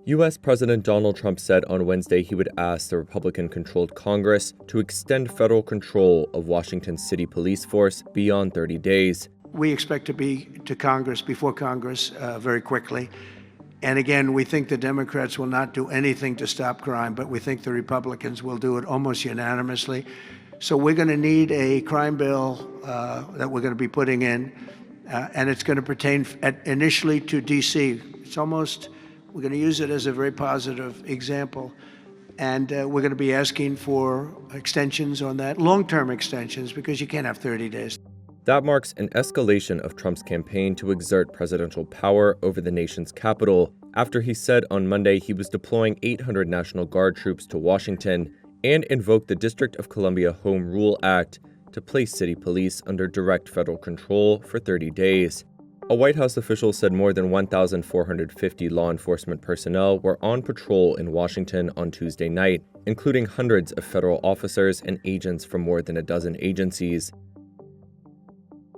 U.S. President Donald Trump said on Wednesday he would ask the Republican-controlled Congress to extend federal control of Washington's city police force beyond 30 days. We expect to be to Congress, before Congress, very quickly. And again, we think the Democrats will not do anything to stop crime, but we think the Republicans will do it almost unanimously. So we're going to need a crime bill that we're going to be putting in, and it's going to pertain initially to D.C. We're going to use it as a very positive example, and we're going to be asking for extensions on that, long-term extensions, because you can't have 30 days. That marks an escalation of Trump's campaign to exert presidential power over the nation's capital after he said on Monday he was deploying 800 National Guard troops to Washington and invoked the District of Columbia Home Rule Act to place city police under direct federal control for 30 days. A White House official said more than 1,450 law enforcement personnel were on patrol in Washington on Tuesday night, including hundreds of federal officers and agents from more than a dozen agencies.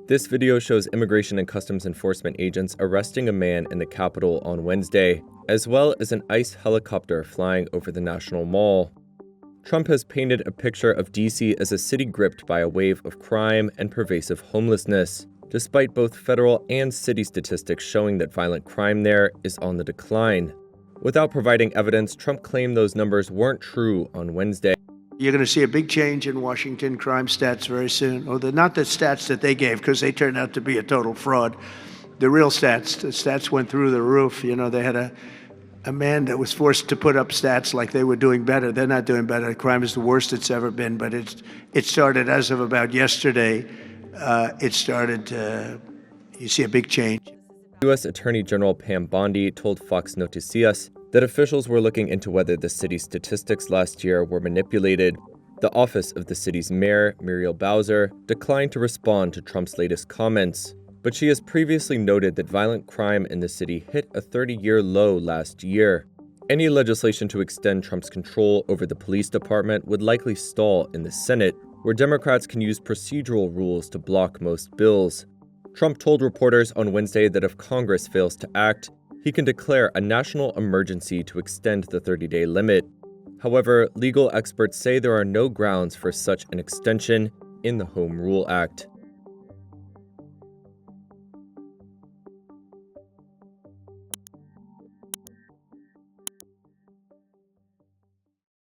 This video shows Immigration and Customs Enforcement agents arresting a man in the Capitol on Wednesday, as well as an ICE helicopter flying over the National Mall. Trump has painted a picture of D.C. as a city gripped by a wave of crime and pervasive homelessness, despite both federal and city statistics showing that violent crime there is on the decline. Without providing evidence, Trump claimed those numbers weren't true on Wednesday. You're going to see a big change in Washington crime stats very soon. Not the stats that they gave, because they turned out to be a total fraud. The real stats, the stats went through the roof. You know, they had a man that was forced to put up stats like they were doing better. They're not doing better. Crime is the worst it's ever been, but it started as of about yesterday. You see a big change. U.S. Attorney General Pam Bondi told Fox Noticias that officials were looking into whether the city's statistics last year were manipulated. The office of the city's mayor, Muriel Bowser, declined to respond to Trump's latest comments, but she has previously noted that violent crime in the city hit a 30-year low last year. Any legislation to extend Trump's control over the police department would likely stall in the Senate, where Democrats can use procedural rules to block most bills. Trump told reporters on Wednesday that if Congress fails to act, he can declare a national emergency to extend the 30-day limit. However, legal experts say there are no grounds for such an extension in the Home Rule Act.